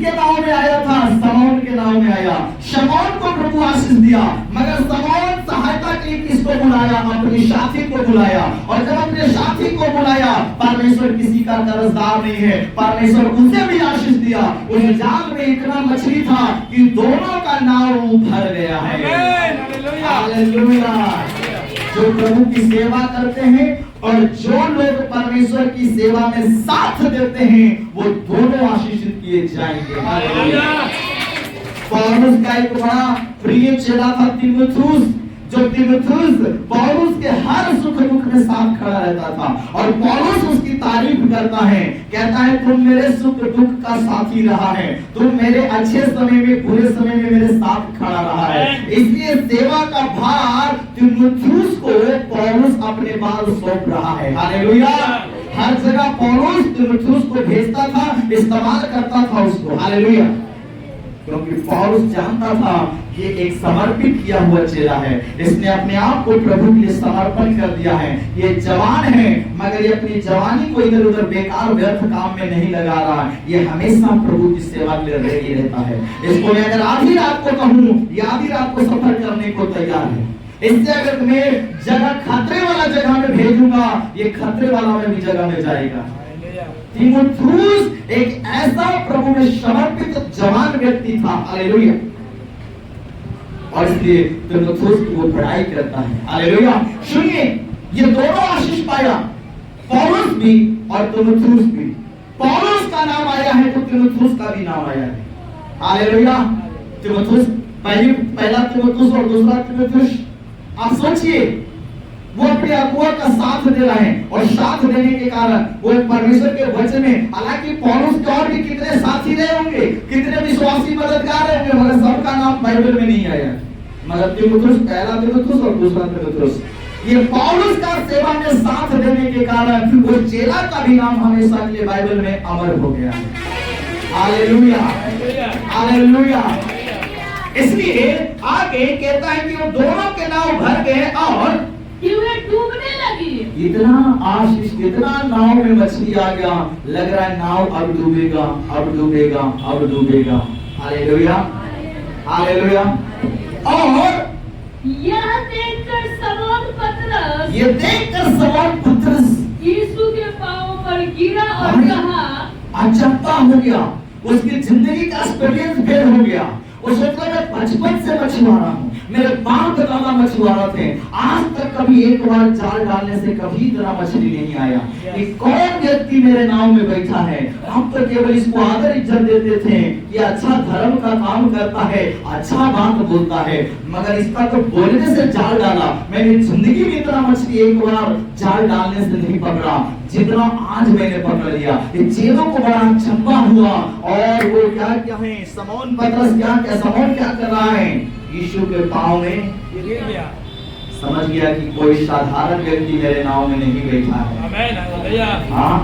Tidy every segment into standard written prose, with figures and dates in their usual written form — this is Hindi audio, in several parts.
किसके नाम में आया था? समौन के नाम में आया। शमौन को प्रभु आशीष दिया, मगर समौन सहायता के लिए किसको बुलाया? अपने साथी को बुलाया। और जब अपने साथी को बुलाया, परमेश्वर किसी का कर्जदार नहीं है, परमेश्वर उसे भी आशीष दिया। उस जाल में इतना मछली था कि दोनों का नाव भर गया है। हालेलुया। जो प्रभु की सेवा करते हैं और जो लोग परमेश्वर की सेवा में साथ देते हैं, वो दोनों आशीषित किए जाएंगे। हालेलुया। पौलुस का एक बड़ा प्रिय चेला था तीमुथियुस, जो तीमुथियुस पौलुस के हर सुख दुख में साथ खड़ा रहता था। और पौलुस उसकी तारीफ करता है, कहता है तुम मेरे सुख दुख का साथी रहा है, तुम मेरे अच्छे समय में बुरे समय में मेरे साथ खड़ा रहा है। इसलिए सेवा का भार तीमुथियुस को पौलुस अपने बाद सौंप रहा है। हालेलुया। हर जगह पौलुस तीमुथियुस को भेजता था, इस्तेमाल करता था उसको। हालेलुया। क्योंकि पौलुस जानता था ये एक समर्पित किया हुआ चेला है, इसने अपने आप को प्रभु के लिए समर्पण कर दिया है। ये जवान है, मगर ये अपनी जवानी को इधर उधर बेकार व्यर्थ काम में नहीं लगा रहा, ये हमेशा प्रभु की सेवा के लिए रेडी रहता है। इसको मैं अगर आधी रात को कहूँ, ये आधी रात को सफर करने को तैयार है। इससे अगर मैं जगह खतरे वाला जगह में भेजूंगा, ये खतरे वाला में भी जगह में जाएगा। तीमुथियुस एक ऐसा प्रभु में समर्पित जवान व्यक्ति था। हालेलुया। और इसलिए तीमुथियुस की वो पढ़ाई करता है। हालेलुया। सुनिए, ये दोनों आशीष पाया, पौलुस भी और तीमुथियुस भी। पौलुस का नाम आया है तो तीमुथियुस का भी नाम आया है। हालेलुया। तीमुथियुस, पहला तीमुथियुस और दूसरा तीमुथियुस, आप सोचिए, वो अपने अगुआ का साथ दे रहे हैं और साथ देने के कारण वो परमेश्वर के वचन में, हालांकि पौलुस के और भी कितने साथी रहे होंगे, कितने विश्वासी मददगार रहे होंगे, मगर सबका नाम बाइबल में नहीं आया। मगर तीमुथियुस, पहला तीमुथियुस और दूसरा तीमुथियुस, ये पौलुस का सेवा में साथ देने के कारण वो चेला का भी नाम हमेशा के लिए बाइबल में अमर हो गया है। हालेलुया। हालेलुया। इसलिए आगे कहता है कि वो दोनों के नाव भर गए और डूबने लगी। इतना आशीष, इतना नाव में मछली आ गया, लग रहा है नाव अब डूबेगा, अब डूबेगा, अब डूबेगा। हालेलुया। हालेलुया। और यह देखकर समौन पतरस, ये देखकर समौन पतरस यीशु के पांवों पर गिरा और कहा, अचंभा हो गया, उसकी जिंदगी का एक्सपीरियंस फेल हो गया। उसने कहा मैं बचपन से मछुआरा हूँ, मेरे बाप दादा मछुआरा थे, आज तक कभी एक बार जाल डालने से कभी इतना मछली नहीं आया। ये कौन व्यक्ति मेरे नाव में बैठा है? हम तो केवल इसको आदर इज्जत देते थे कि अच्छा धर्म का काम करता है, अच्छा बात बोलता है, मगर इसका तो बोलने से जाल डाला। मैंने जिंदगी में इतना मछली एक बार जाल डालने से नहीं पकड़ा जितना आज मैंने पकड़ लिया। ये चेलों को बड़ा अचंभा हुआ और वो क्या है, समौन पतरस समौन क्या कर रहा है? यीशु के पांव में गिर गया। समझ गया कि कोई साधारण व्यक्ति मेरे नाव में नहीं बैठा है। आमीन। हालेलुया। हाँ,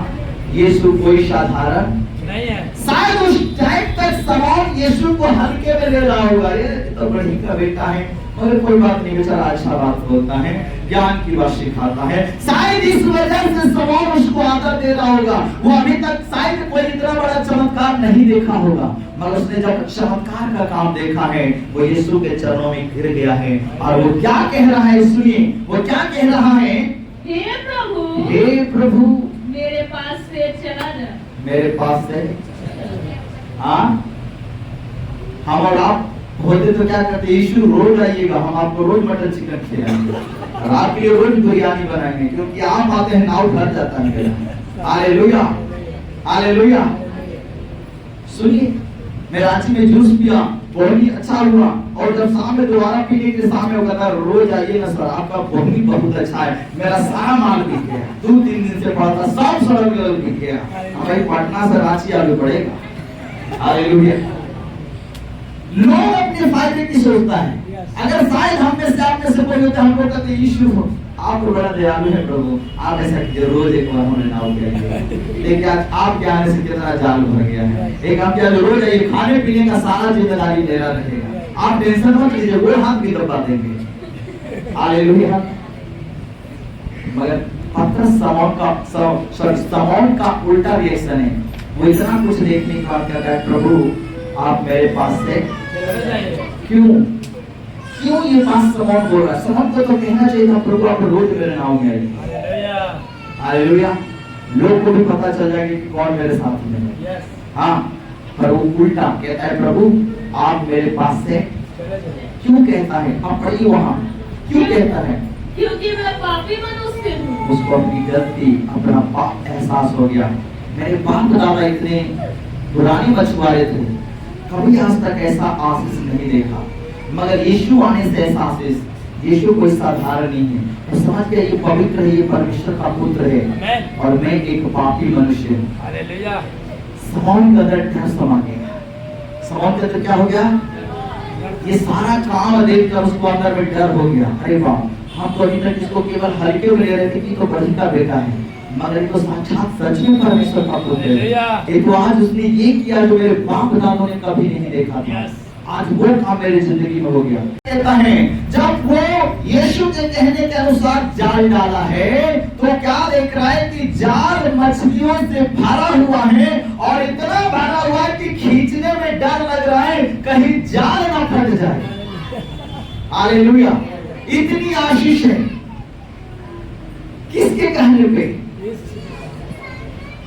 यीशु कोई साधारण नहीं है। शायद उस टाइम तक समौन यीशु को हल्के में ले रहा होगा, ये तो बड़ी का बेटा है, मगर कोई बात नहीं, बेचारा अच्छा बात बोलता है, ज्ञान की बात सिखाता है। शायद इस वजह से समौन उसको आदर दे रहा होगा। वो अभी तक शायद कोई इतना बड़ा चमत्कार नहीं देखा होगा, मगर उसने जब चमत्कार का काम देखा है, वो यीशु के चरणों में गिर गया है। और वो क्या कह रहा है, सुनिए, वो क्या कह रहा है? हे प्रभु, हे प्रभु, मेरे पास से चला जा। मेरे पास से, हाँ, हम और आप होते तो क्या करते? यीशु रोज आइएगा, हम आपको रोज मटन चिकन खिलाएंगे और आपके लिए रोज बिरयानी बनाएंगे, क्योंकि आप आते हैं नाव भर जाता है मेरा। हालेलुया। हालेलुया। सुनिए, मैं रांची में जूस पिया, बहुत ही अच्छा हुआ, और जब शाम में दोबारा पीने के सामने होगा था, रोज आइए ना सर, आपका बहुत ही बहुत अच्छा है। मेरा सारा माल बिक गया, 2-3 दिन से पड़ा था, सब सड़क बिक गया। भाई पटना से रांची आगे पड़ेगा। हालेलुया। लोग अपने फायदे की सोचता है। अगर शायद हम में से आप में से कोई होता, हम लोग कहते यीशु आप बड़ा दयालु है प्रभु, आप ऐसा कीजिए, रोज एक बार हमें नाव के लेकिन आप क्या आने से कितना जाल भर गया है। एक आप क्या रोज आइए, खाने पीने का सारा जिम्मेदारी मेरा रहेगा, आप टेंशन मत लीजिए, वो हाथ भी दबा देंगे। हालेलुया। मगर पतरस समौन का उल्टा रिएक्शन है। वो इतना कुछ देखने के बाद कहता है प्रभु आप मेरे पास से चले जाइए। क्यों ये बात समौन बोल रहा है? समौन को तो कहना चाहिए था प्रभु आप रोज मेरे नाम में आइए। हालेलुया। हालेलुया। लोग को भी पता चल जाएगा कि कौन मेरे साथ में है। यस। हाँ, पर वो उल्टा कहता है प्रभु आप मेरे पास से चले जाइए। क्यों कहता है? आप पढ़िए वहां, क्यों कहता है? क्योंकि मैं पापी मनुष्य हूँ। उसको अपनी गलती अपना पाप एहसास हो गया। मेरे बाप दादा इतने पुराने मछुआरे थे, कभी आज तक ऐसा आशीष नहीं देखा, मगर यीशु आने से ऐसा आशीष। यीशु कोई साधारण नहीं है, वो समझ गया ये पवित्र है, ये परमेश्वर का पुत्र है आमेन। और मैं एक पापी मनुष्य हूँ। हालेलुया। समौन के अंदर डर समा गया। समौन के अंदर क्या हो गया? ये सारा काम देखकर उसको अंदर में डर हो गया। अरे वाह, हम तो अभी तक इसको केवल हल्के में ले रहे थे कि तो बड़ी का बेटा है, मगर ये तो साक्षात सच में परमेश्वर का पुत्र है। ये तो आज उसने ये किया जो मेरे बाप दादों ने कभी नहीं देखा था। आज वो काम मेरी जिंदगी में हो गया। कहता है जब वो यीशु के कहने के अनुसार जाल डाला है तो क्या देख रहा है कि जाल मछलियों से भरा हुआ है और इतना भरा हुआ है कि खींचने में डर लग रहा है कहीं जाल ना फट जाए। हालेलुया। इतनी आशीष है किसके कहने पे?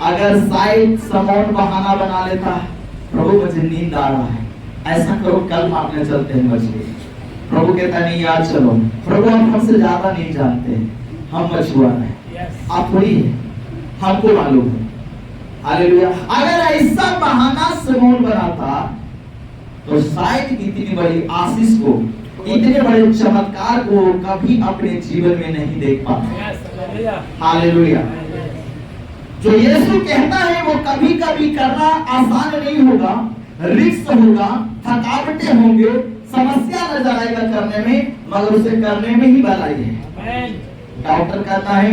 अगर शायद समौन बहाना बना लेता प्रभु मुझे नींद आ रहा है, ऐसा करो कल मारने चलते हैं मछली। प्रभु कहता नहीं यार चलो, प्रभु आप हमसे ज्यादा नहीं जानते, हम मछुआरे हैं, आप थोड़ी है, हमको मालूम है। हालेलुया। अगर ऐसा बहाना समौन बनाता तो शायद इतनी बड़ी आशीष को, इतने बड़े चमत्कार को कभी अपने जीवन में नहीं देख पाता। हालेलुया। जो यीशु कहता है वो कभी कभी करना आसान नहीं होगा, रिस्क होगा, थकावटें होंगे, समस्या नजर आएगा करने में, मगर उसे करने में ही भलाई है। डॉक्टर कहता है